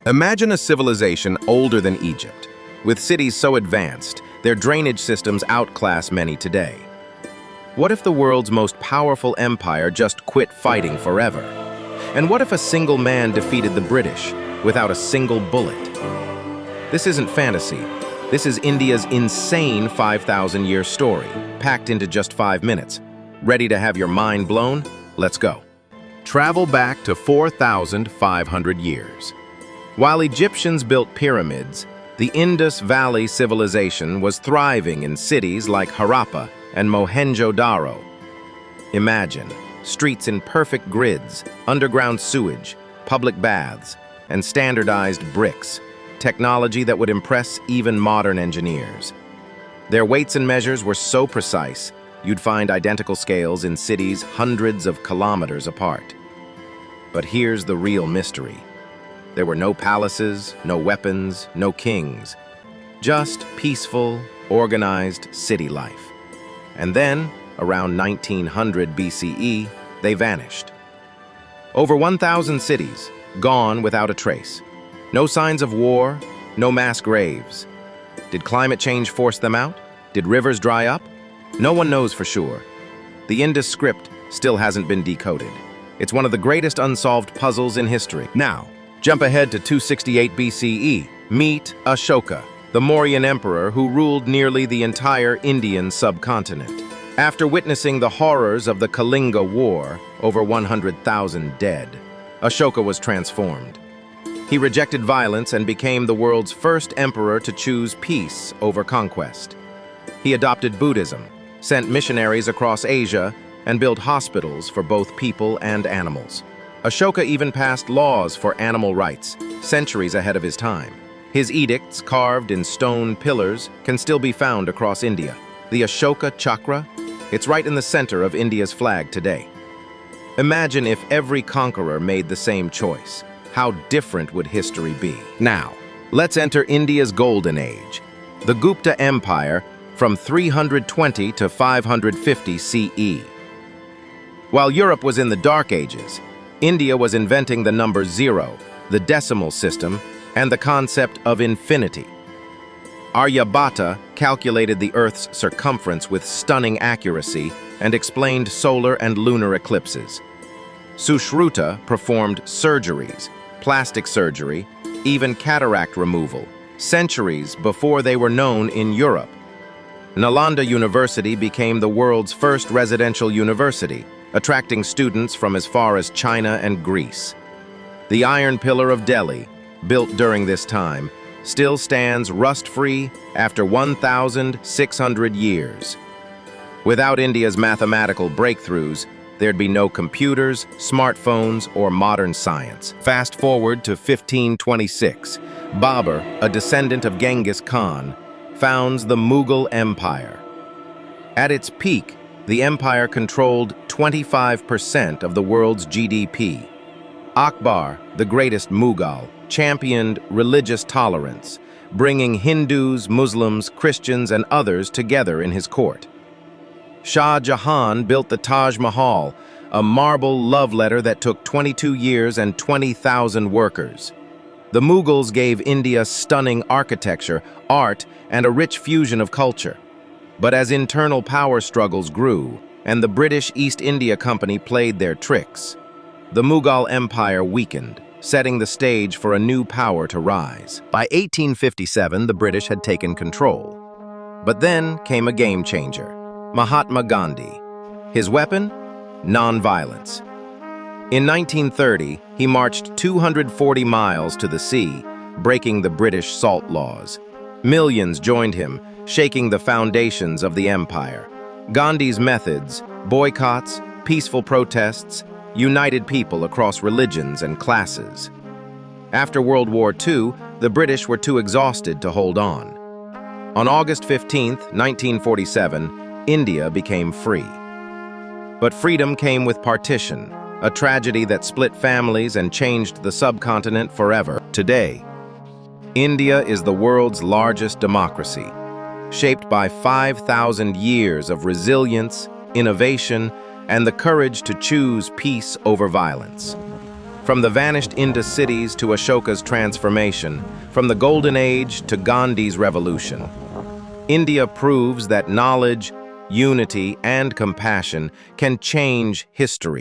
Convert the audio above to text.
Imagine a civilization older than Egypt, with cities so advanced, their drainage systems outclass many today. What if the world's most powerful empire just quit fighting forever? And what if a single man defeated the British without a single bullet? This isn't fantasy. This is India's insane 5,000-year story, packed into just 5 minutes. Ready to have your mind blown? Let's go. Travel back to 4,500 years. While Egyptians built pyramids, the Indus Valley Civilization was thriving in cities like Harappa and Mohenjo-Daro. Imagine streets in perfect grids, underground sewage, public baths, and standardized bricks, technology that would impress even modern engineers. Their weights and measures were so precise, you'd find identical scales in cities hundreds of kilometers apart. But here's the real mystery. There were no palaces, no weapons, no kings. Just peaceful, organized city life. And then, around 1900 BCE, they vanished. Over 1,000 cities, gone without a trace. No signs of war, no mass graves. Did climate change force them out? Did rivers dry up? No one knows for sure. The Indus script still hasn't been decoded. It's one of the greatest unsolved puzzles in history. Now, jump ahead to 268 BCE. Meet Ashoka, the Mauryan emperor who ruled nearly the entire Indian subcontinent. After witnessing the horrors of the Kalinga War, over 100,000 dead, Ashoka was transformed. He rejected violence and became the world's first emperor to choose peace over conquest. He adopted Buddhism, sent missionaries across Asia, and built hospitals for both people and animals. Ashoka even passed laws for animal rights, centuries ahead of his time. His edicts, carved in stone pillars, can still be found across India. The Ashoka Chakra, it's right in the center of India's flag today. Imagine if every conqueror made the same choice. How different would history be? Now, let's enter India's golden age, the Gupta Empire from 320 to 550 CE. While Europe was in the Dark Ages, India was inventing the number 0, the decimal system, and the concept of infinity. Aryabhata calculated the Earth's circumference with stunning accuracy and explained solar and lunar eclipses. Sushruta performed surgeries, plastic surgery, even cataract removal, centuries before they were known in Europe. Nalanda University became the world's first residential university, attracting students from as far as China and Greece. The Iron Pillar of Delhi, built during this time, still stands rust-free after 1,600 years. Without India's mathematical breakthroughs, there'd be no computers, smartphones, or modern science. Fast forward to 1526. Babur, a descendant of Genghis Khan, founds the Mughal Empire. At its peak, the empire controlled 25% of the world's GDP. Akbar, the greatest Mughal, championed religious tolerance, bringing Hindus, Muslims, Christians, and others together in his court. Shah Jahan built the Taj Mahal, a marble love letter that took 22 years and 20,000 workers. The Mughals gave India stunning architecture, art, and a rich fusion of culture. But as internal power struggles grew, and the British East India Company played their tricks, the Mughal Empire weakened, setting the stage for a new power to rise. By 1857, the British had taken control. But then came a game changer, Mahatma Gandhi. His weapon? Nonviolence. In 1930, he marched 240 miles to the sea, breaking the British salt laws. Millions joined him, shaking the foundations of the empire. Gandhi's methods, boycotts, peaceful protests, united people across religions and classes. After World War II, the British were too exhausted to hold on. On August 15, 1947, India became free. But freedom came with partition, a tragedy that split families and changed the subcontinent forever. Today, India is the world's largest democracy, shaped by 5,000 years of resilience, innovation, and the courage to choose peace over violence. From the vanished Indus cities to Ashoka's transformation, from the Golden Age to Gandhi's revolution, India proves that knowledge, unity, and compassion can change history.